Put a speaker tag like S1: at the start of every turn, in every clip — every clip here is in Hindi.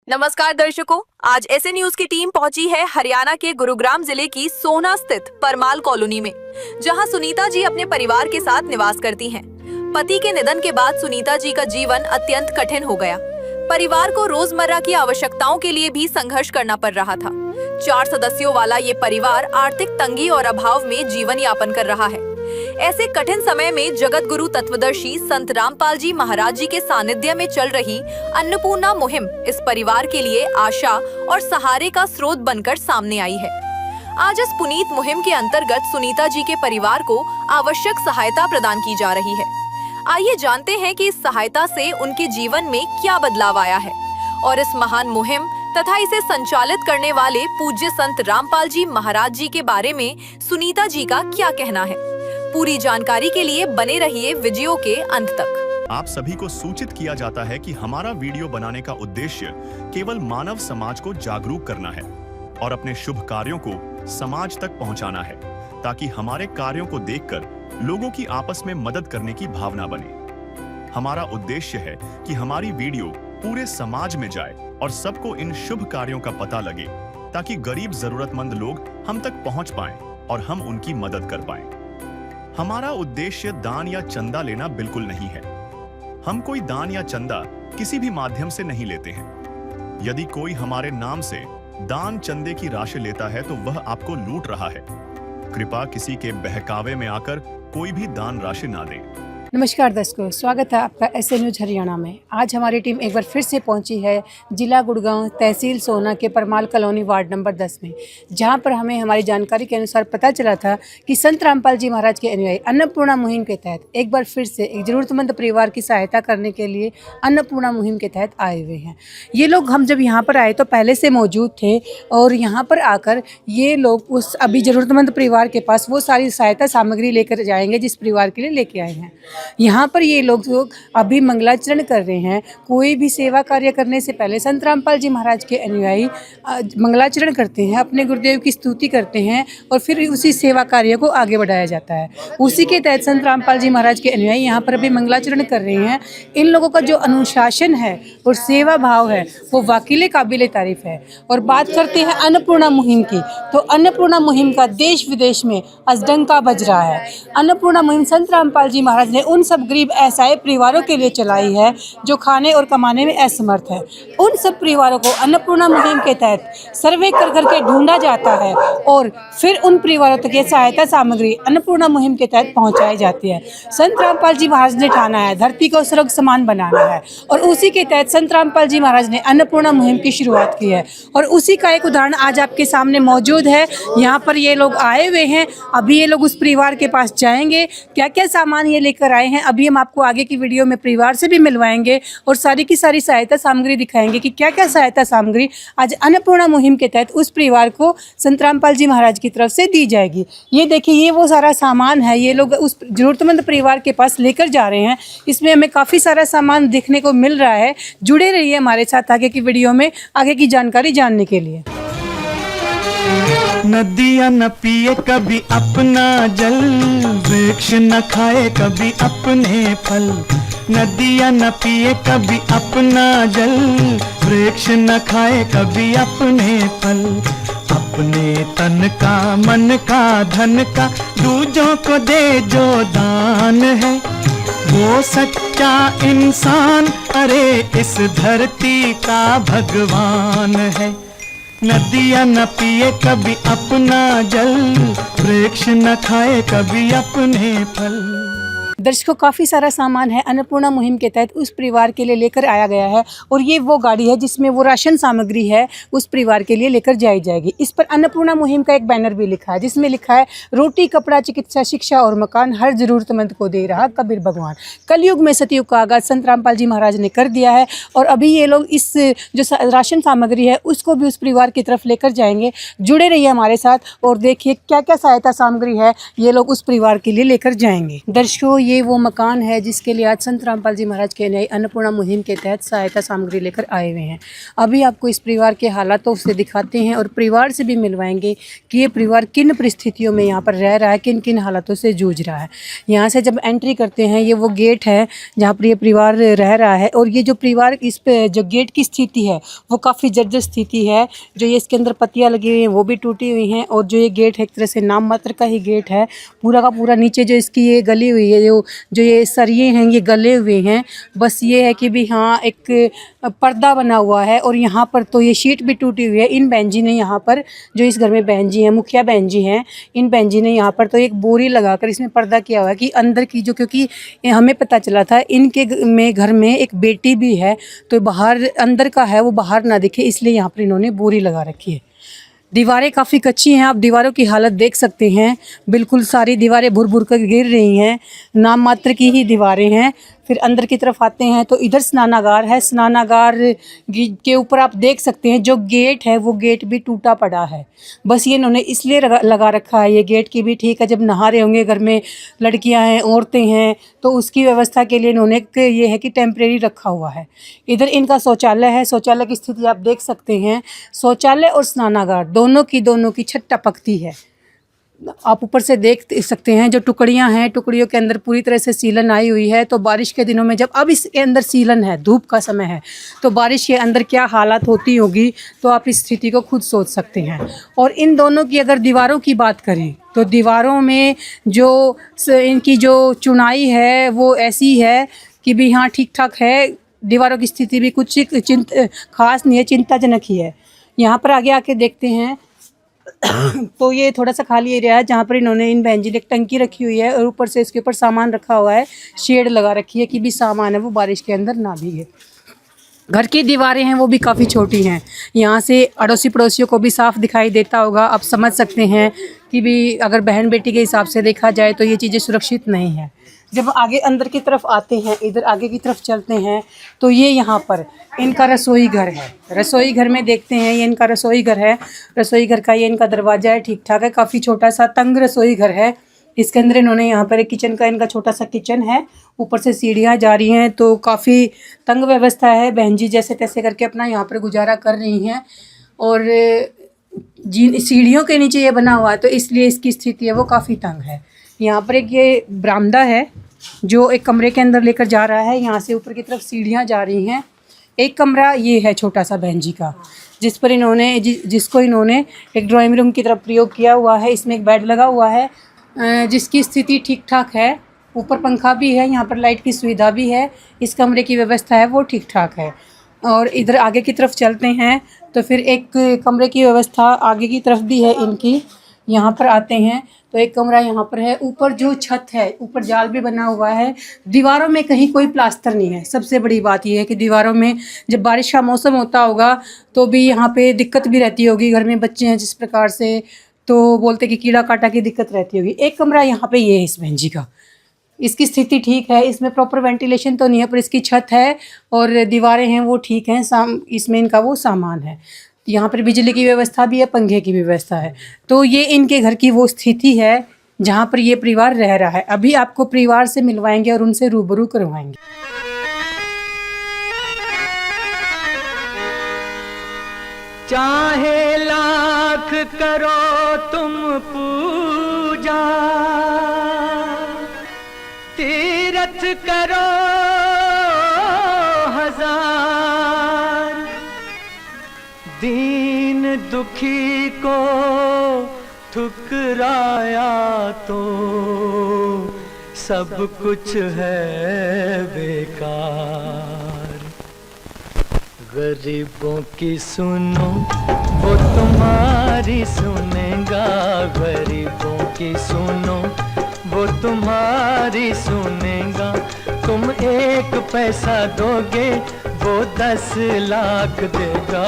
S1: नमस्कार दर्शकों, आज ऐसे न्यूज की टीम पहुंची है हरियाणा के गुरुग्राम जिले की सोना स्थित परमाल कॉलोनी में, जहां सुनीता जी अपने परिवार के साथ निवास करती हैं। पति के निधन के बाद सुनीता जी का जीवन अत्यंत कठिन हो गया। परिवार को रोजमर्रा की आवश्यकताओं के लिए भी संघर्ष करना पड़ रहा था। 4 सदस्यों वाला ये परिवार आर्थिक तंगी और अभाव में जीवन यापन कर रहा है। ऐसे कठिन समय में जगत गुरु तत्वदर्शी संत रामपाल जी महाराज जी के सानिध्य में चल रही अन्नपूर्णा मुहिम इस परिवार के लिए आशा और सहारे का स्रोत बनकर सामने आई है। आज इस पुनीत मुहिम के अंतर्गत सुनीता जी के परिवार को आवश्यक सहायता प्रदान की जा रही है। आइए जानते हैं कि इस सहायता से उनके जीवन में क्या बदलाव आया है और इस महान मुहिम तथा इसे संचालित करने वाले पूज्य संत रामपाल जी महाराज जी के बारे में सुनीता जी का क्या कहना है। पूरी जानकारी के लिए बने रहिए वीडियो के अंत तक।
S2: आप सभी को सूचित किया जाता है कि हमारा वीडियो बनाने का उद्देश्य केवल मानव समाज को जागरूक करना है और अपने शुभ कार्यों को समाज तक पहुंचाना है, ताकि हमारे कार्यों को देखकर लोगों की आपस में मदद करने की भावना बने। हमारा उद्देश्य है कि हमारी वीडियो पूरे समाज में जाए और सबको इन शुभ कार्यों का पता लगे, ताकि गरीब जरूरतमंद लोग हम तक पहुंच पाएं और हम उनकी मदद कर पाएं। हमारा उद्देश्य दान या चंदा लेना बिल्कुल नहीं है। हम कोई दान या चंदा किसी भी माध्यम से नहीं लेते हैं। यदि कोई हमारे नाम से दान चंदे की राशि लेता है तो वह आपको लूट रहा है। कृपया किसी के बहकावे में आकर कोई भी दान राशि ना दे।
S3: नमस्कार दर्शकों, स्वागत है आपका ऐसे न्यूज हरियाणा में। आज हमारी टीम एक बार फिर से पहुंची है जिला गुड़गांव, तहसील सोना के परमाल कॉलोनी वार्ड नंबर 10 में, जहां पर हमें हमारी जानकारी के अनुसार पता चला था कि संत रामपाल जी महाराज के अनुयायी अन्नपूर्णा मुहिम के तहत एक बार फिर से एक ज़रूरतमंद परिवार की सहायता करने के लिए अन्नपूर्णा मुहिम के तहत आए हुए हैं। ये लोग हम जब यहाँ पर आए तो पहले से मौजूद थे और यहाँ पर आकर ये लोग उस अभी ज़रूरतमंद परिवार के पास वो सारी सहायता सामग्री लेकर जाएंगे जिस परिवार के लिए लेके आए हैं। यहाँ पर ये लोग अभी मंगलाचरण कर रहे हैं। कोई भी सेवा कार्य करने से पहले संत रामपाल जी महाराज के अनुयायी मंगलाचरण करते हैं, अपने गुरुदेव की स्तुति करते हैं और फिर उसी सेवा कार्य को आगे बढ़ाया जाता है। उसी के तहत संत रामपाल जी महाराज के अनुयायी यहाँ पर अभी मंगलाचरण कर रहे हैं। इन लोगों का जो अनुशासन है और सेवा भाव है वो वाकई काबिल तारीफ है। और बात करते हैं अन्नपूर्णा मुहिम की, तो अन्नपूर्णा मुहिम का देश विदेश में अजडंका बज रहा है। अन्नपूर्णा मुहिम संत रामपाल जी महाराज ने उन सब गरीब असहाय परिवारों के लिए चलाई है जो खाने और कमाने में असमर्थ है। उन सब परिवारों को अन्नपूर्णा मुहिम के तहत सर्वे कर करके ढूंढा जाता है और फिर उन परिवारों तक ये सहायता सामग्री अन्नपूर्णा मुहिम के तहत पहुंचाई जाती है। संत रामपाल जी महाराज ने ठाना है धरती को स्वर्ग समान बनाना है और उसी के तहत संत रामपाल जी महाराज ने अन्नपूर्णा मुहिम की शुरुआत की है और उसी का एक उदाहरण आज आपके सामने मौजूद है। यहाँ पर ये लोग आए हुए हैं, अभी ये लोग उस परिवार के पास जाएंगे। क्या क्या सामान ये लेकर आए हैं अभी हम आपको आगे की वीडियो में परिवार से भी मिलवाएंगे और सारी की सारी सहायता सामग्री दिखाएंगे कि क्या क्या सहायता सामग्री आज अन्नपूर्णा मुहिम के तहत उस परिवार को संत रामपाल जी महाराज की तरफ से दी जाएगी। ये देखिए, ये वो सारा सामान है ये लोग उस जरूरतमंद परिवार के पास लेकर जा रहे हैं। इसमें हमें काफ़ी सारा सामान देखने को मिल रहा है। जुड़े रहिए हमारे साथ आगे की वीडियो में आगे की जानकारी जानने के लिए।
S4: नदियाँ न पिए कभी अपना जल, वृक्ष न खाए कभी अपने फल। नदियाँ न पिए कभी अपना जल, वृक्ष न खाए कभी अपने फल। अपने तन का, मन का, धन का दूजों को दे जो दान है, वो सच्चा इंसान अरे इस धरती का भगवान है। नदियाँ न पिए कभी अपना जल, वृक्ष न खाए कभी अपने फल।
S3: दर्शकों, काफ़ी सारा सामान है अन्नपूर्णा मुहिम के तहत उस परिवार के लिए लेकर आया गया है और ये वो गाड़ी है जिसमें वो राशन सामग्री है उस परिवार के लिए लेकर जाई जाएगी। इस पर अन्नपूर्णा मुहिम का एक बैनर भी लिखा है जिसमें लिखा है रोटी, कपड़ा, चिकित्सा, शिक्षा और मकान हर जरूरतमंद को दे रहा कबीर भगवान। कलयुग में सतयुग का आगाज संत रामपाल जी महाराज ने कर दिया है और अभी ये लोग इस जो राशन सामग्री है उसको भी उस परिवार की तरफ लेकर जाएंगे। जुड़े रहिए हमारे साथ और देखिए क्या क्या सहायता सामग्री है ये लोग उस परिवार के लिए लेकर जाएंगे। दर्शकों, ये वो मकान है जिसके लिए आज संत रामपाल जी महाराज के न्याय अन्नपूर्णा मुहिम के तहत सहायता सामग्री लेकर आए हुए हैं। अभी आपको इस परिवार के हालातों से दिखाते हैं और परिवार से भी मिलवाएंगे कि ये परिवार किन परिस्थितियों में यहाँ पर रह रहा है, किन किन हालातों से जूझ रहा है। यहाँ से जब एंट्री करते हैं, ये वो गेट है जहाँ पर ये परिवार रह रहा है। और ये जो परिवार जो गेट की स्थिति है वो काफ़ी जर्जर स्थिति है। जो ये इसके अंदर पत्तियाँ लगी हुई हैं वो भी टूटी हुई हैं। और जो ये गेट है एक तरह से नाम मात्र का ही गेट है। पूरा का पूरा नीचे जो इसकी ये गली हुई है, जो ये सरिये हैं ये गले हुए हैं। बस ये है कि भी हाँ एक पर्दा बना हुआ है। और यहाँ पर तो ये शीट भी टूटी हुई है। इन बहन जी ने यहाँ पर, जो इस घर में बहन जी हैं, मुखिया बहन जी हैं, इन बहन जी ने यहाँ पर तो एक बोरी लगाकर इसमें पर्दा किया हुआ है कि अंदर की जो, क्योंकि हमें पता चला था इनके घर में एक बेटी भी है, तो बाहर अंदर का है वो बाहर ना दिखे, इसलिए यहाँ पर इन्होंने बोरी लगा रखी है। दीवारें काफ़ी कच्ची हैं, आप दीवारों की हालत देख सकते हैं। बिल्कुल सारी दीवारें भुर भुर कर गिर रही हैं, नाम मात्र की ही दीवारें हैं। फिर अंदर की तरफ आते हैं तो इधर स्नानागार है। स्नानागार के ऊपर आप देख सकते हैं जो गेट है वो गेट भी टूटा पड़ा है। बस ये इन्होंने इसलिए लगा रखा है। ये गेट की भी ठीक है, जब नहा रहे होंगे घर में लड़कियां हैं, औरतें हैं, तो उसकी व्यवस्था के लिए इन्होंने ये है कि टेम्परेरी रखा हुआ है। इधर इनका शौचालय है। शौचालय की स्थिति आप देख सकते हैं। शौचालय और स्नानागार दोनों की छत टपकती है। आप ऊपर से देख सकते हैं जो टुकड़ियां हैं, टुकड़ियों के अंदर पूरी तरह से सीलन आई हुई है। तो बारिश के दिनों में जब अब इसके अंदर सीलन है, धूप का समय है, तो बारिश के अंदर क्या हालत होती होगी, तो आप इस स्थिति को खुद सोच सकते हैं। और इन दोनों की अगर दीवारों की बात करें तो दीवारों में जो इनकी जो चुनाई है वो ऐसी है कि भी हाँ ठीक ठाक है। दीवारों की स्थिति भी कुछ खास नहीं है, चिंताजनक ही है। यहाँ पर आगे आके देखते हैं तो ये थोड़ा सा खाली एरिया है जहाँ पर इन्होंने, इन बहन जी ने एक टंकी रखी हुई है और ऊपर से इसके ऊपर सामान रखा हुआ है। शेड लगा रखी है कि भी सामान है वो बारिश के अंदर ना भीगे। घर की दीवारें हैं वो भी काफ़ी छोटी हैं। यहाँ से अड़ोसी पड़ोसियों को भी साफ दिखाई देता होगा। आप समझ सकते हैं कि भी अगर बहन बेटी के हिसाब से देखा जाए तो ये चीज़ें सुरक्षित नहीं है। जब आगे अंदर की तरफ आते हैं, इधर आगे की तरफ चलते हैं तो ये यहाँ पर इनका रसोई घर है। रसोई घर में देखते हैं, ये इनका रसोई घर है। रसोई घर का ये इनका दरवाज़ा है, ठीक ठाक है। काफ़ी छोटा सा तंग रसोई घर है। इसके अंदर इन्होंने यहाँ पर एक किचन का, इनका छोटा सा किचन है। ऊपर से सीढ़ियाँ जा रही हैं तो काफ़ी तंग व्यवस्था है। बहन जी जैसे तैसे करके अपना यहाँ पर गुजारा कर रही हैं। और जिन सीढ़ियों के नीचे ये बना हुआ है तो इसलिए इसकी स्थिति है वो काफ़ी तंग है। यहाँ पर एक ये बरामदा है जो एक कमरे के अंदर लेकर जा रहा है। यहाँ से ऊपर की तरफ सीढ़ियाँ जा रही हैं। एक कमरा ये है छोटा सा बहन जी का, जिस पर इन्होंने जिसको इन्होंने एक ड्राइंग रूम की तरफ प्रयोग किया हुआ है। इसमें एक बेड लगा हुआ है जिसकी स्थिति ठीक ठाक है। ऊपर पंखा भी है, यहाँ पर लाइट की सुविधा भी है। इस कमरे की व्यवस्था है वो ठीक ठाक है। और इधर आगे की तरफ चलते हैं तो फिर एक कमरे की व्यवस्था आगे की तरफ भी है इनकी। यहाँ पर आते हैं तो एक कमरा यहाँ पर है। ऊपर जो छत है, ऊपर जाल भी बना हुआ है। दीवारों में कहीं कोई प्लास्टर नहीं है। सबसे बड़ी बात यह है कि दीवारों में जब बारिश का मौसम होता होगा तो भी यहाँ पे दिक्कत भी रहती होगी। घर में बच्चे हैं जिस प्रकार से, तो बोलते कि कीड़ा काटा की दिक्कत रहती होगी। एक कमरा यहाँ पे ये है इस बहन जी का, इसकी स्थिति ठीक है। इसमें प्रॉपर वेंटिलेशन तो नहीं है पर इसकी छत है और दीवारें हैं वो ठीक हैं। इसमें इनका वो सामान है। यहाँ पर बिजली की व्यवस्था भी है, पंखे की व्यवस्था है। तो ये इनके घर की वो स्थिति है जहाँ पर ये परिवार रह रहा है। अभी आपको परिवार से मिलवाएंगे और उनसे रूबरू करवाएंगे।
S4: चाहे लाख करो तुम पूजा, तीरथ करो हजार, दीन दुखी को ठुकराया तो सब कुछ है बेकार। गरीबों की सुनो वो तुम्हारी सुनेगा, गरीबों की सुनो वो तुम्हारी सुनेगा। तुम 1 पैसा दोगे वो 10 लाख देगा।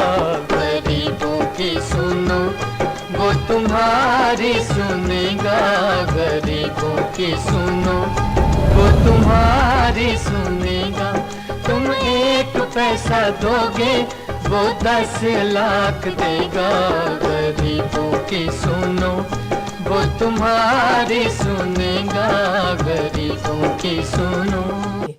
S4: गरीबों की सुनो वो तुम्हारी सुनेगा, गरीबों की सुनो वो तुम्हारी सुनेगा। तुम 1 पैसा दोगे वो 10 लाख देगा। गरीबों की सुनो वो तुम्हारी सुनेगा, गरीबों की सुनो।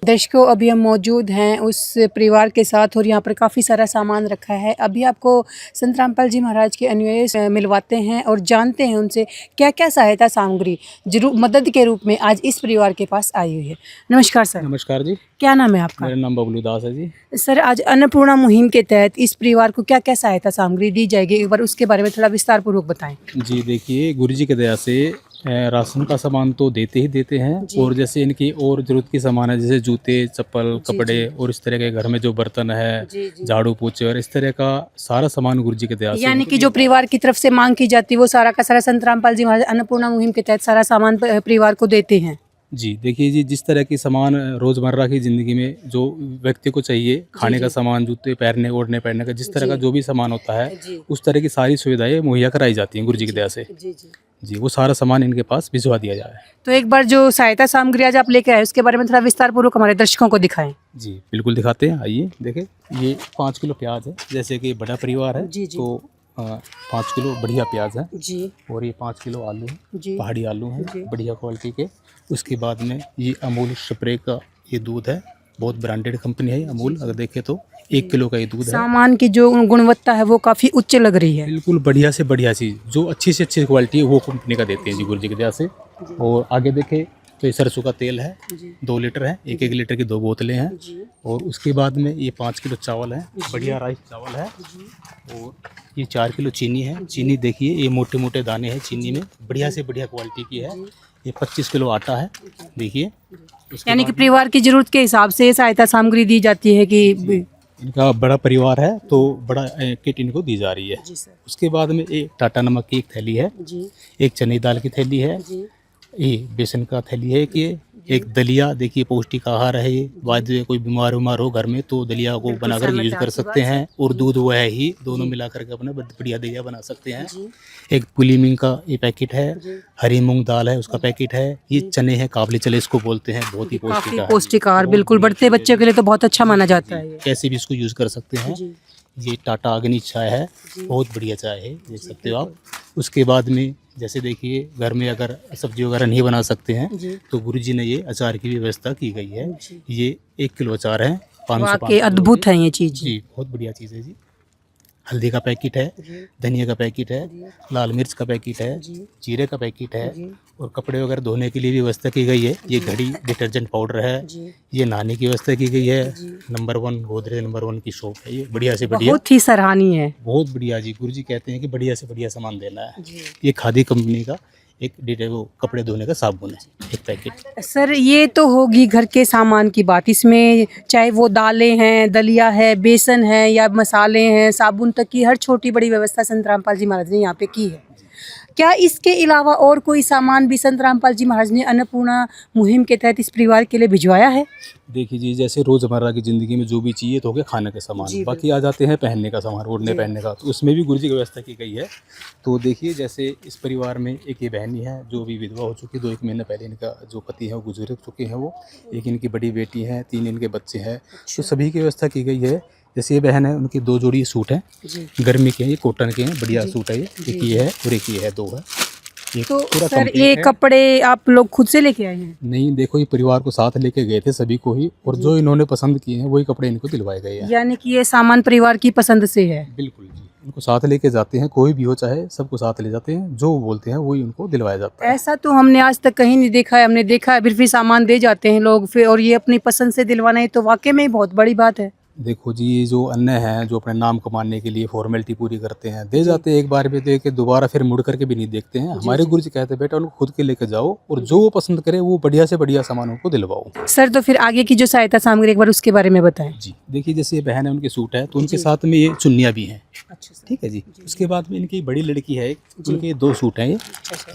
S3: दर्शकों, अभी हम मौजूद हैं उस परिवार के साथ और यहाँ पर काफ़ी सारा सामान रखा है। अभी आपको संत रामपाल जी महाराज के अनुयायी से मिलवाते हैं और जानते हैं उनसे क्या क्या सहायता सामग्री जरूर मदद के रूप में आज इस परिवार के पास आई हुई है। नमस्कार सर।
S5: नमस्कार जी,
S3: क्या नाम है आपका?
S5: मेरा नाम बबलू दास है जी।
S3: सर, आज अन्नपूर्णा मुहिम के तहत इस परिवार को क्या क्या सहायता सामग्री दी जाएगी, एक बार उसके बारे में थोड़ा विस्तार पूर्वक बताएं।
S5: जी देखिए, गुरु जी की दया से राशन का सामान तो देते ही देते हैं, और जैसे इनकी और ज़रूरत की सामान है, जैसे जूते, चप्पल, कपड़े और इस तरह के घर में जो बर्तन है, झाड़ू पोछे और इस तरह का सारा सामान गुरु जी की दया से।
S3: यानी कि जो परिवार की तरफ से मांग की जाती है वो सारा का सारा संत रामपाल जी महाराज अन्नपूर्णा मुहिम के तहत सारा सामान परिवार को देते हैं।
S5: जी देखिए जी, जिस तरह की सामान रोज़मर्रा की ज़िंदगी में जो व्यक्ति को चाहिए, खाने का सामान, जूते पहनने ओढ़ने पहनने का, जिस तरह का जो भी सामान होता है, उस तरह की सारी सुविधाएं मुहैया कराई जाती हैं गुरु जी की दया से। जी, वो सारा सामान इनके पास भिजवा दिया जाए।
S3: तो एक बार जो सहायता सामग्री आज आप लेके आए उसके बारे में थोड़ा विस्तार पूर्वक हमारे दर्शकों को दिखाएं।
S5: जी बिल्कुल दिखाते हैं, आइए देखें। ये 5 किलो प्याज है, जैसे कि बड़ा परिवार है तो 5 किलो बढ़िया प्याज है
S3: जी,
S5: और ये 5 किलो आलू है,
S3: जी,
S5: पहाड़ी आलू हैं बढ़िया क्वालिटी के। उसके बाद में ये अमूल स्प्रे का ये दूध है, बहुत ब्रांडेड कंपनी है अमूल। अगर देखें तो 1 किलो का ये दूध है।
S3: सामान की जो गुणवत्ता है वो काफी उच्च लग रही है।
S5: बिल्कुल बढ़िया से बढ़िया चीज़, जो अच्छी से अच्छी क्वालिटी है वो कंपनी का देते हैं जी गुरु जी की दया से। और आगे देखें तो ये सरसों का तेल है, 2 लीटर है, 1-1 लीटर की 2 बोतलें हैं। और उसके बाद में ये 5 किलो चावल है, बढ़िया राइस चावल है। और ये 4 किलो चीनी है। चीनी देखिए, ये मोटे मोटे दाने हैं चीनी में, बढ़िया से बढ़िया क्वालिटी की है। ये 25 किलो आटा है, देखिए।
S3: यानी कि परिवार की जरूरत के हिसाब से सहायता सामग्री दी जाती है कि
S5: इनका बड़ा परिवार है तो बड़ा किट इनको दी जा रही है। उसके बाद में एक टाटा नमक की एक थैली है, एक चने दाल की थैली है, ये बेसन का थैली है, कि एक दलिया, देखिए पौष्टिक आहार है ये। बाद में कोई बीमार हो घर में तो दलिया को बनाकर यूज कर सकते हैं। और दूध वो है ही, दोनों मिला करके अपना बढ़िया दलिया बना सकते हैं। एक पुली मूंग का ये पैकेट है, हरी मूंग दाल है उसका पैकेट है, ये चने हैं, काबली चने इसको बोलते हैं, बहुत ही पौष्टिक आहार।
S3: पौष्टिक आहार, बिल्कुल बढ़ते बच्चे के लिए तो बहुत अच्छा माना जाता है।
S5: कैसे भी इसको यूज कर सकते हैं। ये टाटा अग्नि चाय है, बहुत बढ़िया चाय है, देख सकते हो आप। उसके बाद में जैसे देखिए, घर में अगर सब्जी वगैरह नहीं बना सकते हैं तो गुरुजी ने ये अचार की भी व्यवस्था की गई है। ये 1 किलो अचार है, 500
S3: अद्भुत है ये चीज
S5: जी, बहुत बढ़िया चीज़ है जी। हल्दी का पैकेट है, धनिया का पैकेट है, लाल मिर्च का पैकेट है, जीरे का पैकेट है। और कपड़े वगैरह धोने के लिए भी व्यवस्था की गई है। ये घड़ी डिटर्जेंट पाउडर है, ये नहाने की व्यवस्था की गई है। नंबर 1 गोदरेज नंबर 1 की शॉप है ये, बढ़िया से बढ़िया,
S3: बहुत ही सराहनीय है,
S5: बहुत बढ़िया जी। गुरुजी कहते हैं कि बढ़िया से बढ़िया सामान देना है। ये खादी कंपनी का एक वो कपड़े धोने का साबुन है, एक पैकेट।
S3: सर ये तो होगी घर के सामान की बात, इसमें चाहे वो दालें हैं, दलिया है, बेसन है या मसाले हैं, साबुन तक की हर छोटी बड़ी व्यवस्था संत रामपाल जी महाराज ने यहाँ पे की है। क्या इसके अलावा और कोई सामान भी संत रामपाल जी महाराज ने अन्नपूर्णा मुहिम के तहत इस परिवार के लिए भिजवाया है?
S5: देखिए जी, जैसे रोज़मर्रा की ज़िंदगी में जो भी चाहिए तो हो गया खाने के सामान, बाकी आ जाते हैं पहनने का सामान, ओढ़ने पहनने का, तो उसमें भी गुरुजी की व्यवस्था की गई है। तो देखिए, जैसे इस परिवार में एक ये बहनी है जो भी विधवा हो चुकी, 2-1 महीने पहले इनका जो पति है वो गुजर चुके हैं वो। एक इनकी बड़ी बेटी है, 3 इनके बच्चे हैं, तो सभी की व्यवस्था की गई है। जैसे ये बहन है, उनकी 2 जोड़ी सूट हैं, गर्मी के हैं, ये कॉटन के हैं, बढ़िया सूट है ये। एक ये है और एक ये है, 2 है।
S3: तो सर ये कपड़े आप लोग खुद से लेके आए हैं?
S5: नहीं, देखो ये परिवार को साथ लेके गए थे सभी को ही, और जो इन्होंने पसंद किए हैं वही कपड़े इनको दिलवाए गए हैं।
S3: यानी कि ये सामान परिवार की पसंद से है?
S5: बिल्कुल जी, इनको साथ लेके जाते हैं, कोई भी हो चाहे सबको साथ ले जाते हैं, जो बोलते हैं वही उनको दिलवाया जाता है।
S3: ऐसा तो हमने आज तक कहीं नहीं देखा है। हमने देखा है फिर भी सामान दे जाते हैं लोग फिर, और ये अपनी पसंद से दिलवाना है तो वाकई में बहुत बड़ी बात है।
S5: देखो जी, ये जो अन्य हैं जो अपने नाम कमाने के लिए फॉर्मेलिटी पूरी करते हैं, दे जाते हैं एक बार भी, दे के दोबारा फिर मुड़ करके भी नहीं देखते हैं। हमारे गुरुजी कहते हैं बेटा उनको खुद के लेके जाओ, और जो वो पसंद करे वो बढ़िया से बढ़िया सामान उनको दिलवाओ।
S3: सर तो फिर आगे की जो सहायता सामग्री एक बार उसके बारे में बताएं।
S5: जी देखिए, जैसे ये बहन है, उनके सूट है, तो उनके साथ में ये चुन्नियाँ भी हैं, ठीक है जी। उसके बाद में इनकी बड़ी लड़की है, उनके 2 सूट हैं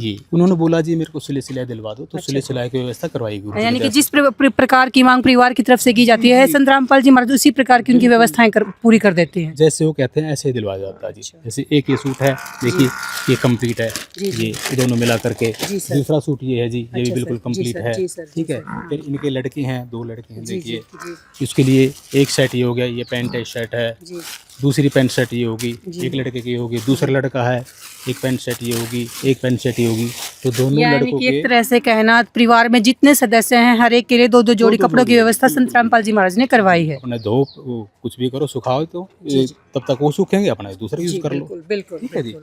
S5: ये। उन्होंने बोला जी मेरे को सिले सिलाई दिलवा दो, तो सिले सिलाई की व्यवस्था करवाई गुरुजी।
S3: यानी कि जिस प्रकार की मांग परिवार की तरफ से की जाती है, संत रामपाल जी महाराज उसी प्रकार की उनकी व्यवस्थाएं पूरी कर देते हैं।
S5: जैसे वो कहते हैं ऐसे ही दिलवाया जाता है जी। जैसे एक ये सूट है, देखिए ये कंप्लीट है, ये दोनों मिला करके। दूसरा सूट ये है जी, ये भी बिल्कुल कंप्लीट है, ठीक है। फिर इनके लड़के हैं, 2 लड़के हैं, देखिए उसके लिए एक सेट ये हो गया, ये पैंट है, शर्ट है, दूसरी पैंट शर्ट ये होगी, एक लड़के की होगी, दूसरा लड़का है, एक पैंट शर्ट ये होगी, एक पैंट शर्ट ये होगी। तो दोनों
S3: यानी
S5: लड़कों
S3: कि एक
S5: के
S3: तरह से कहना परिवार में जितने सदस्य हैं हर एक के लिए दो दो जोड़ी कपड़ों की व्यवस्था संत रामपाल जी महाराज ने करवाई है।
S5: अपने धो कुछ भी करो, सुखाओ तो तब तक वो सूखेंगे, अपना दूसरा यूज कर लो।
S3: बिल्कुल
S5: ठीक है जी।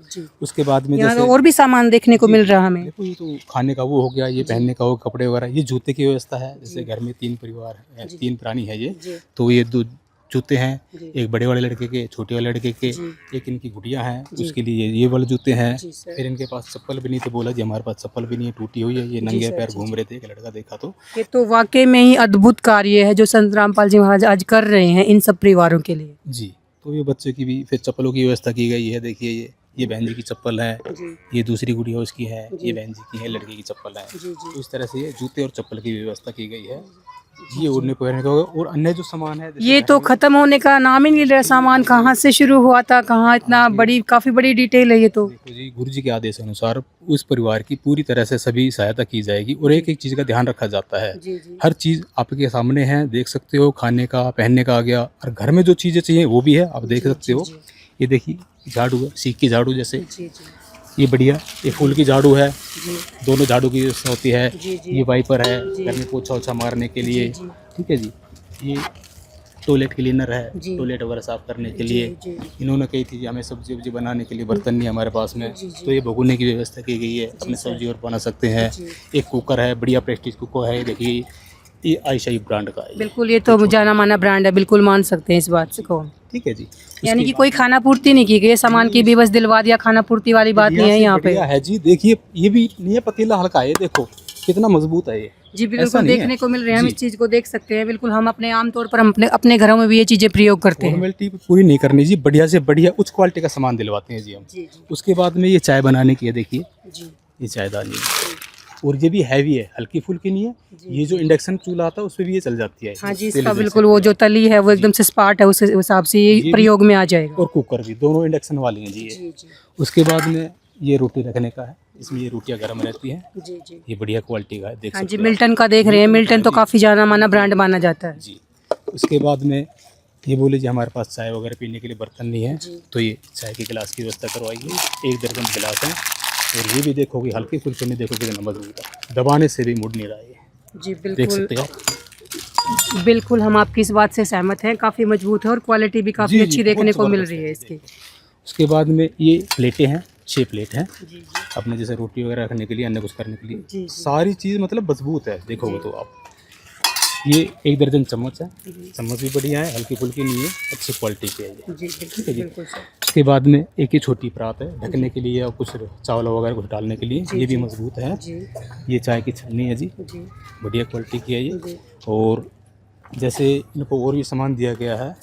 S5: उसके बाद में
S3: यहाँ
S5: जैसे
S3: तो और भी सामान देखने को मिल रहा हमें।
S5: देखो, ये तो खाने का वो हो गया, ये पहनने का हो, कपड़े वगैरह, ये जूते की व्यवस्था है। जैसे घर में 3 परिवार है, 3 प्राणी है ये, तो ये 2 जूते हैं, एक बड़े वाले लड़के के, छोटे वाले लड़के के, एक इनकी गुड़िया है, उसके लिए ये वाले जूते हैं। फिर इनके पास चप्पल भी नहीं, तो बोला जी हमारे पास चप्पल भी नहीं है, टूटी हुई है, ये नंगे पैर घूम रहे थे। एक लड़का देखा तो
S3: ये तो वाकई में ही अद्भुत कार्य है जो संत रामपाल जी महाराज आज कर रहे हैं इन सब परिवारों के लिए।
S5: जी। तो ये बच्चों की भी फिर चप्पलों की व्यवस्था की गई है। देखिए ये बहन जी की चप्पल है, ये दूसरी गुड़िया उसकी है, ये बहन जी की है, लड़के की चप्पल है। तो इस तरह से ये जूते और चप्पल की व्यवस्था की गई है। ये ओढ़ने पहनने का होगा। और अन्य जो सामान है,
S3: ये तो खत्म होने का नाम ही नहीं ले रहा। सामान कहाँ से शुरू हुआ था, कहाँ इतना बड़ी, काफी बड़ी डिटेल है ये तो।
S5: देखो जी, गुरु जी के आदेश अनुसार उस परिवार की पूरी तरह से सभी सहायता की जाएगी और एक एक चीज़ का ध्यान रखा जाता है। हर चीज़ आपके सामने है, देख सकते हो। खाने का, पहनने का आ गया, और घर में जो चीज़ें चाहिए वो भी है, आप देख सकते हो। ये देखिए झाड़ू है, सीख की झाड़ू जैसे, ये बढ़िया, ये फूल की झाड़ू है, दोनों झाड़ू की व्यवस्था होती है। ये वाइपर है घर में पोछा ओछा मारने के लिए। ठीक है जी। ये टॉयलेट क्लीनर है, टॉयलेट वगैरह साफ करने के लिए। इन्होंने कही थी जी हमें सब्जी वब्जी बनाने के लिए बर्तन नहीं हमारे पास में, तो ये भगोने की व्यवस्था की गई है, अपनी सब्जी और बना सकते हैं। एक कुकर है, बढ़िया प्रेस्टीज कुकर है, देखिए ये आयशाही ब्रांड का है।
S3: बिल्कुल, ये तो जाना माना ब्रांड है, बिल्कुल मान सकते हैं इस बात से को।
S5: ठीक है जी।
S3: यानी कि कोई खाना पूर्ति नहीं की गई, सामान की भी बस दिलवा दिया, खाना पूर्ति वाली बात नहीं है यहाँ पे।
S5: है जी। देखिए ये भी नहीं है, पतीला हल्का है, देखो कितना मजबूत है ये।
S3: जी बिल्कुल, देखने को मिल रहे हैं, हम इस चीज को देख सकते हैं। बिल्कुल, हम अपने आमतौर पर हम अपने घरों में भी ये चीजें प्रयोग करते हैं।
S5: फॉर्मेलिटी पूरी नहीं करनी जी, बढ़िया से बढ़िया उच्च क्वालिटी का सामान दिलवाते हैं जी हम। उसके बाद में ये चाय बनाने की है, देखिए ये चायदानी है, और ये भी हैवी है, हल्की फुल्की नहीं है। ये जो इंडक्शन चूल्हा आता है उस पर भी ये चल जाती है।
S3: हाँ जी, इसका बिल्कुल वो जो तली है वो एकदम से स्पार्ट है, उस हिसाब से ये प्रयोग में आ जाएगा।
S5: और कुकर भी, दोनों इंडक्शन वाली हैं जी ये। उसके बाद में ये रोटी रखने का है, इसमें ये रोटियां गर्म रहती हैं। ये बढ़िया क्वालिटी का है, देख
S3: हाँ
S5: सकते
S3: जी,
S5: हो।
S3: मिल्टन का देख रहे हैं, मिल्टन तो काफी जाना माना ब्रांड माना जाता है
S5: जी। उसके बाद में ये बोले जी हमारे पास चाय वगैरह पीने के लिए बर्तन नहीं है, तो ये चाय के गिलास की व्यवस्था करवाइए। 1 दर्जन गिलास है, और ये भी देखोगे हल्की फुल्की नहीं, देखो कितना मजबूत है, दबाने से भी मुड़ नहीं रहा है
S3: जी।
S5: देख
S3: बिल्कुल
S5: सकते हो।
S3: बिल्कुल, हम आपकी इस बात से सहमत हैं, काफी मजबूत है और क्वालिटी भी काफी अच्छी देखने को मिल रही है इसकी।
S5: उसके बाद में ये प्लेटें हैं, 6 प्लेट हैं अपने जैसे रोटी वगैरह रखने के लिए, अन्य कुछ करने के लिए। सारी चीज़ मतलब मजबूत है, देखोगे तो आप। ये 1 दर्जन चम्मच है, चम्मच भी बढ़िया है, हल्की फुल्की नहीं है, अच्छी क्वालिटी की है ये। ठीक है जी। उसके बाद में एक ये छोटी परात है ढकने के लिए, और कुछ चावल वगैरह कुछ डालने के लिए, ये भी मजबूत है। ये चाय की छन्नी है जी, बढ़िया क्वालिटी की है ये। और जैसे इनको और भी सामान दिया गया है,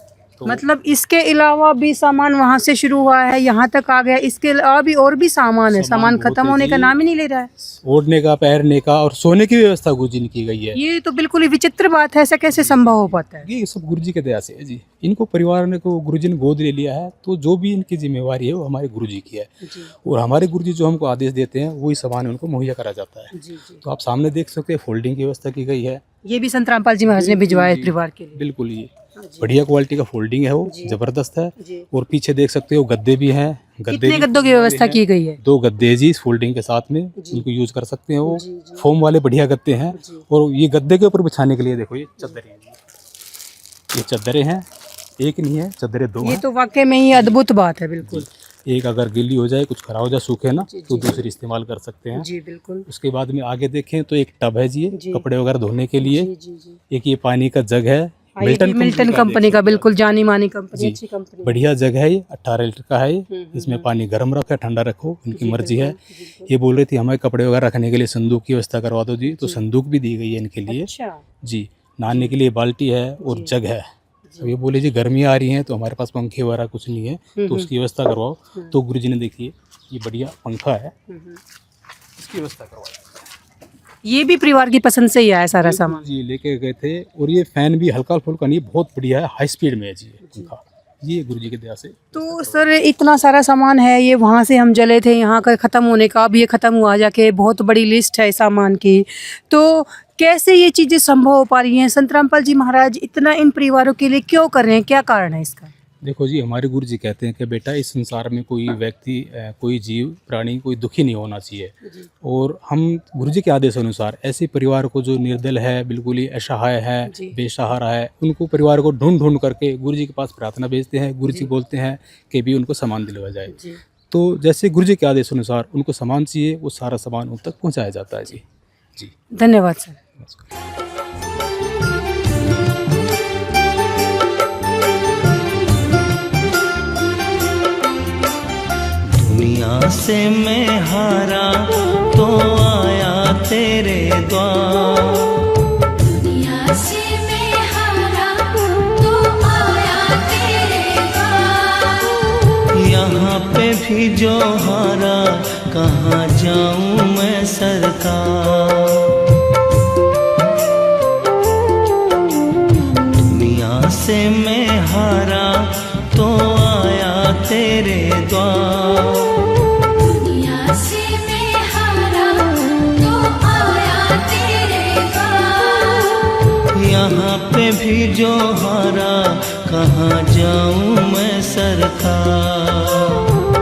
S5: तो
S3: मतलब इसके अलावा भी सामान वहाँ से शुरू हुआ है, यहाँ तक आ गया, इसके अलावा भी और भी सामान है। सामान खत्म होने का नाम ही नहीं ले रहा है।
S5: ओढ़ने का, पहनने का और सोने की व्यवस्था गुरु जी ने की गई है।
S3: ये तो बिल्कुल ही विचित्र बात है, ऐसा कैसे संभव हो पाता है?
S5: ये सब गुरु जी के दया से है जी। इनको परिवार ने को गुरु जी ने गोद ले लिया है, तो जो भी इनकी जिम्मेवारी है वो हमारे गुरु जी की है। और हमारे गुरु जी जो हमको आदेश देते हैं वही सामान उनको मुहैया करा जाता है। तो आप सामने देख सकते हैं, फोल्डिंग की व्यवस्था की गई है।
S3: ये भी संत रामपाल जी महाराज ने भिजवाया परिवार के लिए।
S5: बिल्कुल, ये बढ़िया क्वालिटी का फोल्डिंग है, वो जबरदस्त है। और पीछे देख सकते हो गद्दे भी हैं।
S3: कितने गद्दों की व्यवस्था की गई है?
S5: 2 गद्दे जी इस फोल्डिंग के साथ में, इनको यूज कर सकते हैं। वो फोम वाले बढ़िया गद्दे हैं। और ये गद्दे के ऊपर बिछाने के लिए देखो ये चद्दरें हैं, ये चद्दरें हैं, एक नहीं है, चद्दरें 2
S3: ये
S5: हैं।
S3: तो वाकई में ही अद्भुत बात है। बिल्कुल,
S5: एक अगर गीली हो जाए, कुछ खराब हो जाए, सूखे ना, तो दूसरी इस्तेमाल कर सकते हैं।
S3: जी बिल्कुल।
S5: उसके बाद में आगे देखें तो एक टब है जी, कपड़े वगैरह धोने के लिए। एक ये पानी का जग है,
S3: मिल्टन कंपनी का, बिल्कुल जानी मानी कंपनी, अच्छी कंपनी,
S5: बढ़िया जग है ये। 18 लीटर का है ये। इसमें पानी गर्म रखो, ठंडा रखो, इनकी मर्जी है। ये बोल रही थी हमें कपड़े वगैरह रखने के लिए संदूक की व्यवस्था करवा दो जी, तो संदूक भी दी गई है इनके लिए जी। नहाने के लिए बाल्टी है और जग है। तो ये बोले जी गर्मी आ रही है तो हमारे पास पंखे वगैरह कुछ नहीं है, तो उसकी व्यवस्था करवाओ। तो गुरु जी ने देखिए ये बढ़िया पंखा है, इसकी व्यवस्था करवाई।
S3: ये भी परिवार की पसंद से ही आया सारा सामान
S5: जी, लेके गए थे। और ये फैन भी हल्का फुल्का नहीं, बहुत बढ़िया है, हाई स्पीड में है जी पंखा, ये गुरु जी के दया से।
S3: तो सर इतना सारा सामान है, ये वहाँ से हम जले थे, यहाँ का ख़त्म होने का, अब ये ख़त्म हुआ जाके, बहुत बड़ी लिस्ट है सामान की। तो कैसे ये चीज़ें संभव हो पा रही हैं? संत रामपाल जी महाराज इतना इन परिवारों के लिए क्यों कर रहे हैं, क्या कारण है इसका?
S5: देखो जी, हमारे गुरु जी कहते हैं कि बेटा इस संसार में कोई व्यक्ति कोई जीव प्राणी कोई दुखी नहीं होना चाहिए। और हम गुरु जी के आदेश अनुसार ऐसे परिवार को जो निर्दल है, बिल्कुल ही असहाय है, बेसहारा है, उनको परिवार को ढूंढ ढूंढ करके गुरु जी के पास प्रार्थना भेजते हैं। गुरु जी बोलते हैं कि भी उनको सामान दिलवा जाए। तो जैसे गुरु जी के आदेश अनुसार उनको सामान चाहिए, वो सारा सामान उन तक पहुँचाया जाता है जी। जी,
S3: धन्यवाद सर।
S4: दुनिया से मैं हारा तो आया तेरे द्वार,
S6: दुनिया से मैं हारा तो आया तेरे द्वार।
S4: यहाँ पे भी जो हारा कहाँ जाऊँ मैं सरकार। दुनिया से मैं हारा तो आया तेरे द्वार,
S6: दुनिया से मैं हारा तो आया तेरे द्वार।
S4: यहाँ पे भी जो हारा कहाँ जाऊँ मैं सरकार।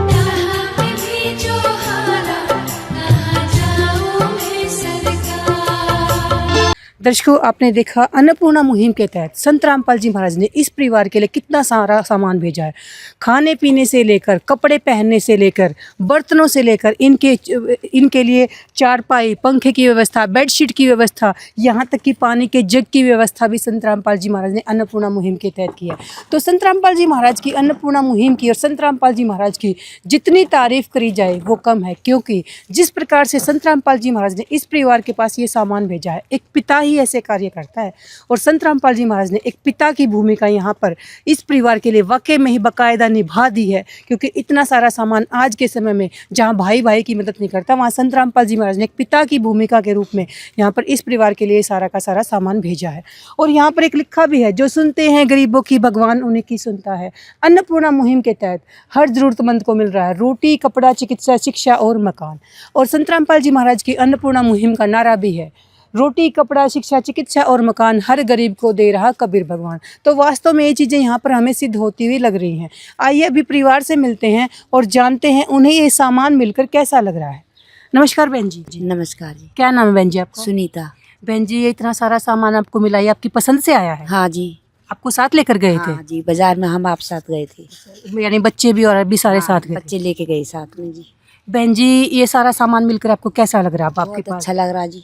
S6: यहाँ पे भी जो हारा कहाँ जाऊँ मैं सरकार।
S3: दर्शकों, आपने देखा अन्नपूर्णा मुहिम के तहत संत रामपाल जी महाराज ने इस परिवार के लिए कितना सारा सामान भेजा है। खाने पीने से लेकर, कपड़े पहनने से लेकर, बर्तनों से लेकर, इनके लिए चारपाई, पंखे की व्यवस्था, बेडशीट की व्यवस्था, यहाँ तक कि पानी के जग की व्यवस्था भी संत रामपाल जी महाराज ने अन्नपूर्णा मुहिम के तहत की है। तो संत रामपाल जी महाराज की अन्नपूर्णा मुहिम की और संत रामपाल जी महाराज की जितनी तारीफ करी जाए वो कम है, क्योंकि जिस प्रकार से संत रामपाल जी महाराज ने इस परिवार के पास ये सामान भेजा है, एक पिता ही ऐसे कार्य करता है। और संत रामपाल जी महाराज ने एक पिता की भूमिका यहाँ पर इस परिवार के लिए वाकई में ही बाकायदा निभा दी है, क्योंकि इतना सारा सामान आज के समय में जहाँ भाई भाई की मदद नहीं करता, वहाँ संत रामपाल जी महाराज ने एक पिता की भूमिका के रूप में यहाँ पर इस परिवार के लिए सारा का सारा सामान भेजा है। और यहाँ पर एक लिखा भी है, जो सुनते हैं गरीबों की भगवान उन्हीं की सुनता है। अन्नपूर्णा मुहिम के तहत हर जरूरतमंद को मिल रहा है रोटी, कपड़ा, चिकित्सा, शिक्षा और मकान। और संत रामपाल जी महाराज की अन्नपूर्णा मुहिम का नारा भी है, रोटी, कपड़ा, शिक्षा, चिकित्सा और मकान हर गरीब को दे रहा कबीर भगवान। तो वास्तव में ये चीज़ें यहाँ पर हमें सिद्ध होती हुई लग रही हैं। आइए अभी परिवार से मिलते हैं और जानते हैं उन्हें ये सामान मिलकर कैसा लग रहा है। नमस्कार बहन जी।
S7: नमस्कार जी।
S3: क्या नाम है बहन जी आपका?
S7: सुनीता।
S3: बहन जी, ये इतना सारा सामान आपको मिला, ये आपकी पसंद से आया है?
S7: हाँ जी।
S3: आपको साथ लेकर गए थे?
S7: हाँ जी, बाजार में हम आप साथ गए थे।
S3: यानी बच्चे भी और भी सारे साथ गए?
S7: बच्चे लेके गए साथ में जी।
S3: बहन जी, ये सारा सामान मिलकर आपको कैसा लग रहा है? आपके पास
S7: अच्छा लग रहा जी,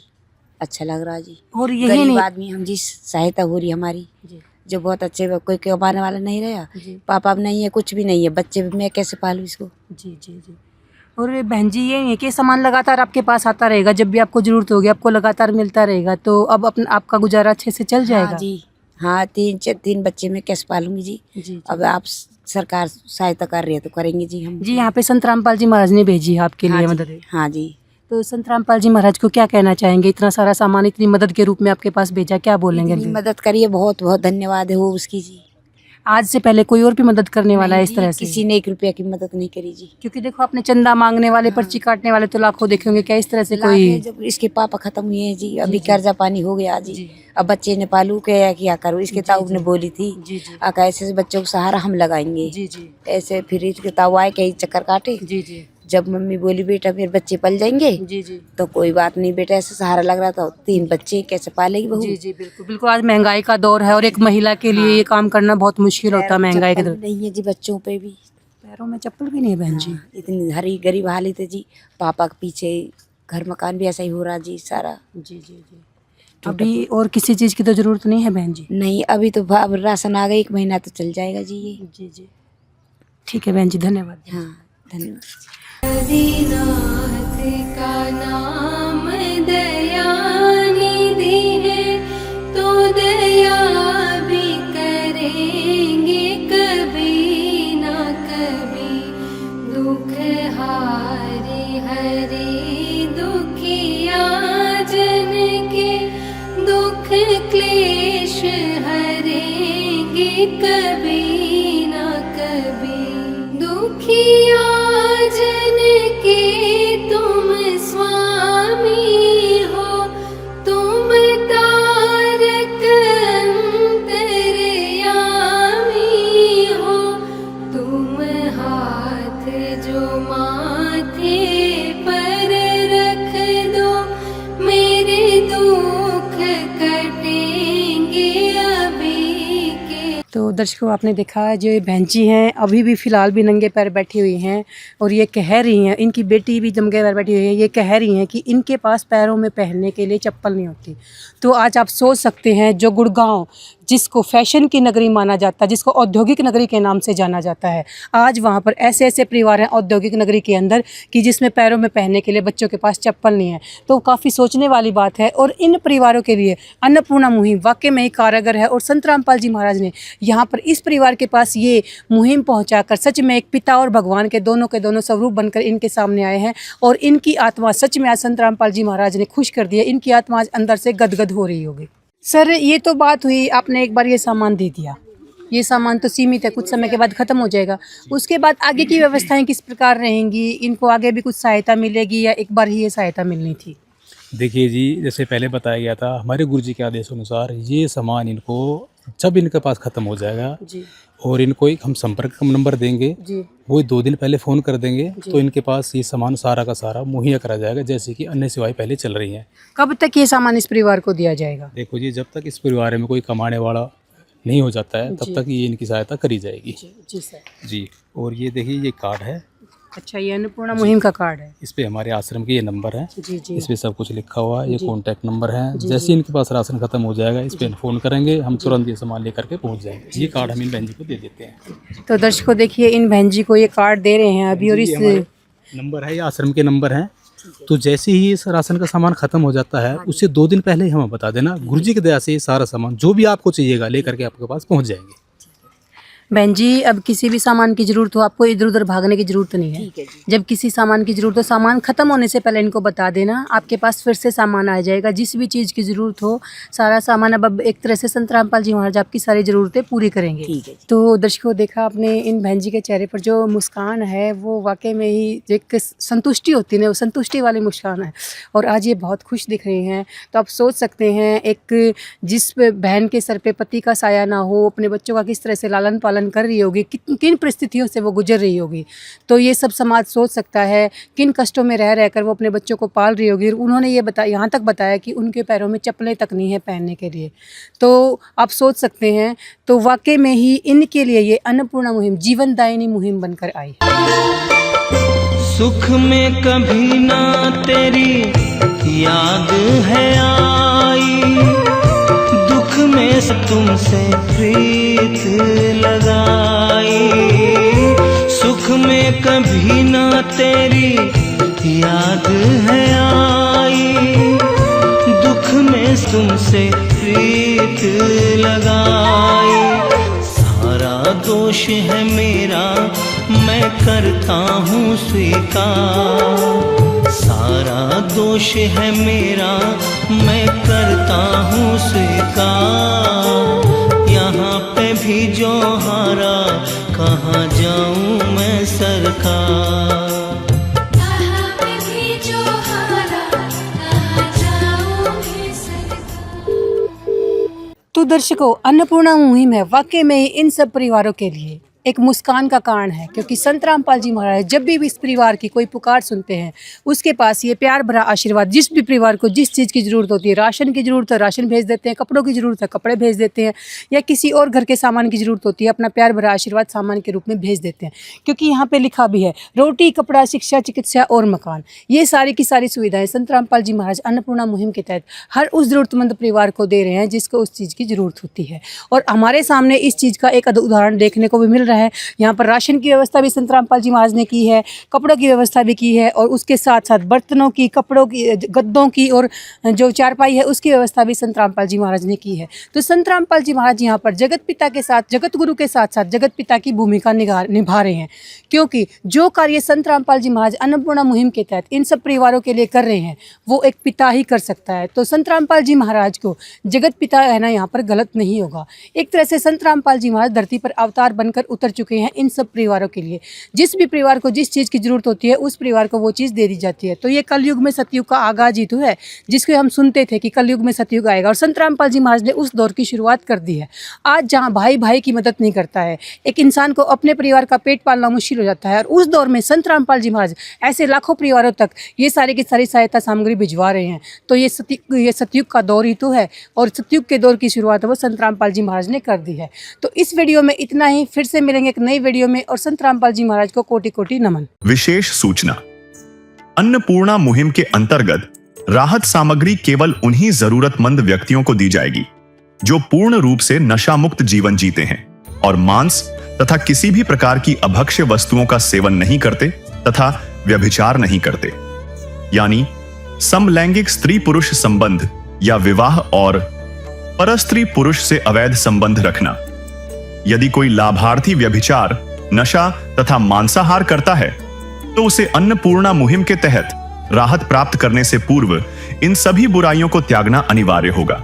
S7: अच्छा लग रहा जी।
S3: और यही
S7: गरीब
S3: नहीं,
S7: आदमी हम जी, सहायता हो रही हमारी
S3: जी।
S7: जो बहुत अच्छे, कोई कमाने वाला नहीं रहा,
S3: जी।
S7: पापा भी नहीं है, कुछ भी नहीं है, बच्चे भी मैं कैसे पालूँ इसको।
S3: जी जी जी। और बहन जी, ये नहीं कि सामान लगातार आपके पास आता रहेगा, जब भी आपको ज़रूरत होगी आपको लगातार मिलता रहेगा, तो अब अपना आपका गुजारा अच्छे से चल जाएगा?
S7: हाँ जी, हाँ। तीन बच्चे मैं कैसे पालूंगी जी।
S3: जी।
S7: अब आप सरकार सहायता कर रही है तो करेंगे जी हम।
S3: जी, यहाँ पे संत रामपाल जी महाराज ने भेजी है आपके लिए मदद।
S7: हाँ जी।
S3: तो संत रामपाल जी महाराज को क्या कहना चाहेंगे? इतना सारा सामान इतनी मदद के रूप में आपके पास भेजा, क्या बोलेंगे?
S7: इतनी मदद करिए, बहुत बहुत धन्यवाद है वो उसकी जी।
S3: आज से पहले कोई और भी मदद करने वाला है इस तरह से?
S7: किसी ने 1 रुपया की मदद नहीं करी जी।
S3: क्योंकि देखो, आपने चंदा मांगने वाले, पर्ची काटने वाले तो लाखों देखे होंगे, क्या इस तरह से कोई?
S7: जब इसके पापा खत्म हुए हैं जी, अभी कर्जा पानी हो गया जी। अब बच्चे ने पालू क्या करूँ, इसके ताऊ ने बोली थी ऐसे बच्चों को सहारा हम लगाएंगे।
S3: जी जी।
S7: ऐसे फिर इसके ताऊ आए कहीं चक्कर काटे।
S3: जी जी।
S7: जब मम्मी बोली बेटा फिर बच्चे पल जाएंगे,
S3: जी जी।
S7: तो कोई बात नहीं बेटा, ऐसे सहारा लग रहा था, 3 बच्चे कैसे पालेगी बहू।
S3: जी जी, बिल्कुल बिल्कुल। आज महंगाई का दौर है और एक महिला के लिए ये काम करना बहुत मुश्किल होता है महंगाई के दौर।
S7: नहीं है जी, बच्चों पे भी
S3: पैरों में चप्पल भी नहीं है बहन जी।
S7: इतनी हरी गरीब हालत है जी। पापा के पीछे घर मकान भी ऐसा ही हो रहा जी सारा।
S3: जी जी जी। अभी और किसी चीज़ की तो जरूरत नहीं है बहन जी?
S7: नहीं, अभी तो अब राशन आ गया, 1 महीना तो चल जाएगा जी ये।
S3: जी जी, ठीक है बहन जी, धन्यवाद।
S7: हाँ, धन्यवाद।
S6: आदिनाथ का नाम दयानिधि है, तो दया भी करेंगे कभी ना कभी। दुख हारे हरे दुखिया जन के, दुख क्लेश हरेंगे कभी ना कभी। दुखिया जन के तुम स्वामी हो, तुम तारक अंतर्यामी हो। जो माथे पर रख दो, मेरे दुख कटेंगे अभी के।
S3: तो दर्शकों, आपने देखा जो ये बहन जी हैं अभी भी फ़िलहाल भी नंगे पैर बैठी हुई हैं और ये कह रही हैं, इनकी बेटी भी नंगे पैर बैठी हुई है, ये कह रही हैं कि इनके पास पैरों में पहनने के लिए चप्पल नहीं होती। तो आज आप सोच सकते हैं, जो गुड़गांव जिसको फैशन की नगरी माना जाता है, जिसको औद्योगिक नगरी के नाम से जाना जाता है, आज वहाँ पर ऐसे ऐसे परिवार हैं औद्योगिक नगरी के अंदर कि जिसमें पैरों में पहनने के लिए बच्चों के पास चप्पल नहीं है। तो काफ़ी सोचने वाली बात है और इन परिवारों के लिए अन्नपूर्णा मुहिम वाकई में ही कारगर है और संत रामपाल जी महाराज ने यहाँ पर इस परिवार के पास ये मुहिम पहुँचाकर सच में एक पिता और भगवान के दोनों स्वरूप बनकर इनके सामने आए हैं और इनकी आत्मा सच में आज संत रामपाल जी महाराज ने खुश कर दिया। इनकी आत्मा आज अंदर से गदगद हो रही होगी। सर, ये तो बात हुई, आपने एक बार ये सामान दे दिया, ये सामान तो सीमित है, कुछ समय के बाद ख़त्म हो जाएगा। उसके बाद आगे की व्यवस्थाएं किस प्रकार रहेंगी? इनको आगे भी कुछ सहायता मिलेगी या एक बार ही ये सहायता मिलनी थी?
S5: देखिए जी, जैसे पहले बताया गया था, हमारे गुरुजी के आदेश अनुसार ये सामान इनको जब इनके पास ख़त्म हो जाएगा
S3: जी
S5: और इनको एक हम संपर्क नंबर देंगे,
S3: जी
S5: वो 2 दिन पहले फ़ोन कर देंगे तो इनके पास ये सामान सारा का सारा मुहैया करा जाएगा, जैसे कि अन्य सेवाएं पहले चल रही हैं।
S3: कब तक ये सामान इस परिवार को दिया जाएगा?
S5: देखो जी, जब तक इस परिवार में कोई कमाने वाला नहीं हो जाता है तब तक ये इनकी सहायता करी जाएगी।
S3: जी सर।
S5: जी, और ये देखिए, ये कार्ड है,
S3: अच्छा, ये अन्नपूर्णा मुहिम का कार्ड है।
S5: इस पे हमारे आश्रम के ये नंबर है,
S3: जी जी
S5: इस पे सब कुछ लिखा हुआ है, ये कॉन्टैक्ट नंबर है। जैसे इनके पास राशन खत्म हो जाएगा, इस पे फ़ोन करेंगे, हम तुरंत ये सामान लेकर के पहुंच जाएंगे। ये कार्ड हम इन बहन जी को दे देते हैं।
S3: तो दर्शकों देखिए, इन बहन जी को ये कार्ड दे रहे हैं अभी और इस
S5: नंबर है, ये आश्रम के नंबर हैं। तो जैसे ही इस राशन का सामान खत्म हो जाता है, उससे 2 दिन पहले ही हमें बता देना। गुरुजी की दया से ये सारा सामान जो भी आपको चाहिएगा लेकर के आपके पास पहुंच जाएंगे।
S3: बहन जी, अब किसी भी सामान की ज़रूरत हो, आपको इधर उधर भागने की ज़रूरत नहीं है। जब किसी सामान की ज़रूरत हो, सामान ख़त्म होने से पहले इनको बता देना, आपके पास फिर से सामान आ जाएगा। जिस भी चीज़ की ज़रूरत हो, सारा सामान अब एक तरह से संत रामपाल जी महाराज आपकी सारी ज़रूरतें पूरी करेंगे। तो दर्शकों, देखा आपने इन बहन जी के चेहरे पर जो मुस्कान है, वो वाकई में ही एक संतुष्टि होती है, वो संतुष्टि वाली मुस्कान है और आज ये बहुत खुश दिख रही हैं। तो आप सोच सकते हैं, एक जिस बहन के सर पे पति का साया ना हो, अपने बच्चों का किस तरह से लालन पालन कर रही होगी, किन परिस्थितियों से वो गुजर रही होगी। तो ये सब समाज सोच सकता है किन कष्टों में रह रहकर वो अपने बच्चों को पाल रही होगी। उन्होंने ये बताया, यहाँ तक बताया कि उनके पैरों में चप्पलें तक नहीं है पहनने के लिए। तो आप सोच सकते हैं, तो वाकई में ही इनके लिए ये अन्नपूर्णा मुहिम जीवनदायिनी मुहिम बनकर आई।
S4: सुख में कभी ना तेरी याद है आई, दुख में तुमसे प्रीत लगाई। सुख में कभी ना तेरी याद है आई, दुख में तुमसे प्रीत लगाई। सारा दोष है मेरा, मैं करता हूँ स्वीकार। सारा दोष है मेरा, मैं करता हूँ स्वीकार। यहाँ पे भी जो हारा, कहाँ जाऊँ मैं सरकार।
S6: कहाँ पे भी जो हारा, कहाँ जाऊँ मैं सरकार।
S3: तो दर्शकों, अन्नपूर्णा मुहिम है वाकई में इन सब परिवारों के लिए एक मुस्कान का कारण है, क्योंकि संत रामपाल जी महाराज जब भी इस परिवार की कोई पुकार सुनते हैं, उसके पास ये प्यार भरा आशीर्वाद, जिस भी परिवार को जिस चीज़ की ज़रूरत होती है, राशन की ज़रूरत है राशन भेज देते हैं, कपड़ों की ज़रूरत है कपड़े भेज देते हैं, या किसी और घर के सामान की ज़रूरत होती है, अपना प्यार भरा आशीर्वाद सामान के रूप में भेज देते हैं। क्योंकि यहाँ पर लिखा भी है, रोटी कपड़ा शिक्षा चिकित्सा और मकान, ये सारी की सारी सुविधाएँ संत रामपाल जी महाराज अन्नपूर्णा मुहिम के तहत हर उस ज़रूरतमंद परिवार को दे रहे हैं जिसको उस चीज़ की ज़रूरत होती है। और हमारे सामने इस चीज़ का एक उदाहरण देखने को भी मिल रहा है। यहाँ पर राशन की व्यवस्था भी संत रामपाल जी महाराज ने की है, कपड़ों की व्यवस्था भी की है, और उसके साथ साथ बर्तनों की, कपड़ों की, गद्दों की और जो चारपाई है उसकी व्यवस्था भी संत रामपाल जी महाराज ने की है। तो संत रामपाल जी महाराज यहाँ पर जगत पिता के साथ, जगत गुरु के साथ साथ जगत पिता की भूमिका निभा रहे हैं, क्योंकि जो कार्य संत रामपाल जी महाराज अन्नपूर्णा मुहिम के तहत इन सब परिवारों के लिए कर रहे हैं, वो एक पिता ही कर सकता है। तो संत रामपाल जी महाराज को जगत पिता कहना यहाँ पर गलत नहीं होगा। एक तरह से संत रामपाल जी महाराज धरती पर अवतार बनकर उतर चुके हैं इन सब परिवारों के लिए। जिस भी परिवार को जिस चीज़ की ज़रूरत होती है उस परिवार को वो चीज़ दे दी जाती है। तो ये कलयुग में सतयुग का आगाज ही तो है, जिसको हम सुनते थे कि कलयुग में सतयुग आएगा, और संत रामपाल जी महाराज ने उस दौर की शुरुआत कर दी है। आज जहाँ भाई भाई की मदद नहीं करता है, एक इंसान को अपने परिवार का पेट पालना मुश्किल हो जाता है, और उस दौर में संत रामपाल जी महाराज ऐसे लाखों परिवारों तक ये सारी की सारी सहायता सामग्री भिजवा रहे हैं। तो ये सतयुग का दौर ही तो है, और सतयुग के दौर की शुरुआत वो संत रामपाल जी महाराज ने कर दी है। तो इस वीडियो में इतना ही, फिर से मिलेंगे एक नई वीडियो में, और संत रामपाल जी महाराज को कोटि कोटि नमन।
S2: विशेष सूचना, अन्नपूर्णा मुहिम के अंतर्गत राहत सामग्री केवल उन्हीं जरूरतमंद व्यक्तियों को दी जाएगी जो पूर्ण रूप से नशा मुक्त जीवन जीते हैं और मांस तथा किसी भी प्रकार की अभक्ष्य वस्तुओं का सेवन नहीं करते तथा व्यभिचार नहीं करते, यानी समलैंगिक स्त्री पुरुष संबंध या विवाह और परस्त्री पुरुष से अवैध संबंध रखना। यदि कोई लाभार्थी व्यभिचार, नशा तथा मांसाहार करता है तो उसे अन्नपूर्णा मुहिम के तहत राहत प्राप्त करने से पूर्व इन सभी बुराइयों को त्यागना अनिवार्य होगा।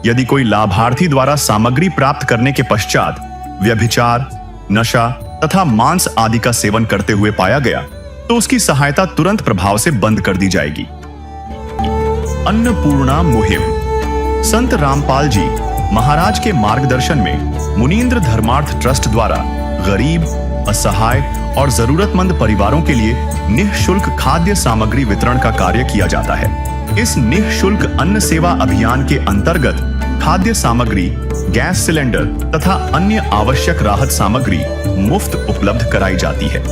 S2: यदि कोई लाभार्थी द्वारा सामग्री प्राप्त करने के पश्चात व्यभिचार, नशा तथा मांस आदि का सेवन करते हुए पाया गया तो उसकी सहायता तुरंत प्रभाव से बंद कर दी जाएगी। अन्नपूर्णा मुहिम संत रामपाल जी महाराज के मार्गदर्शन में मुनींद्र धर्मार्थ ट्रस्ट द्वारा गरीब, असहाय और जरूरतमंद परिवारों के लिए निःशुल्क खाद्य सामग्री वितरण का कार्य किया जाता है। इस निःशुल्क अन्न सेवा अभियान के अंतर्गत खाद्य सामग्री, गैस सिलेंडर तथा अन्य आवश्यक राहत सामग्री मुफ्त उपलब्ध कराई जाती है।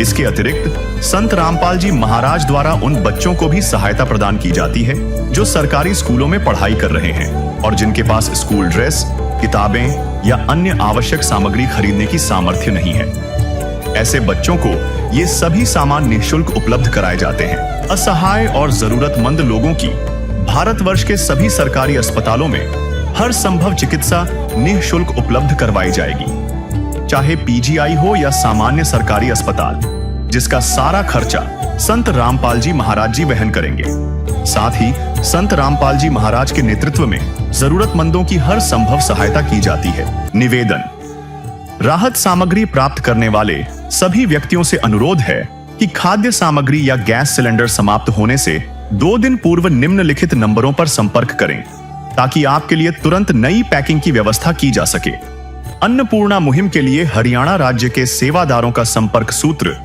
S2: इसके अतिरिक्त संत रामपाल जी महाराज द्वारा उन बच्चों को भी सहायता प्रदान की जाती है जो सरकारी स्कूलों में पढ़ाई कर रहे हैं और जिनके पास स्कूल ड्रेस, किताबें या अन्य आवश्यक सामग्री खरीदने की सामर्थ्य नहीं है। ऐसे बच्चों को ये सभी सामान निःशुल्क उपलब्ध कराए जाते हैं। असहाय और जरूरतमंद लोगों की भारतवर्ष के सभी सरकारी अस्पतालों में हर संभव चिकित्सा निःशुल्क उपलब्ध करवाई जाएगी, चाहे पीजीआई हो या सामान्य सरकारी अस्पताल, जिसका सारा खर्चा संत रामपाल जी महाराज जी वहन करेंगे। साथ ही संत रामपाल जी महाराज के नेतृत्व में जरूरतमंदों की हर संभव सहायता की जाती है। निवेदन, राहत सामग्री प्राप्त करने वाले सभी व्यक्तियों से अनुरोध है कि खाद्य सामग्री या गैस सिलेंडर समाप्त होने से 2 दिन पूर्व निम्नलिखित नंबरों पर संपर्क करें ताकि आपके लिए तुरंत नई पैकिंग की व्यवस्था की जा सके। अन्नपूर्णा मुहिम के लिए हरियाणा राज्य के सेवादारों का संपर्क सूत्र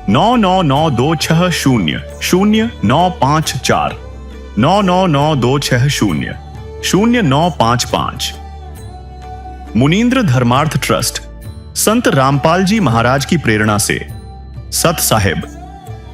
S2: 9992600954 9992600955। मुनींद्र धर्मार्थ ट्रस्ट संत रामपाल जी महाराज की प्रेरणा से सत साहिब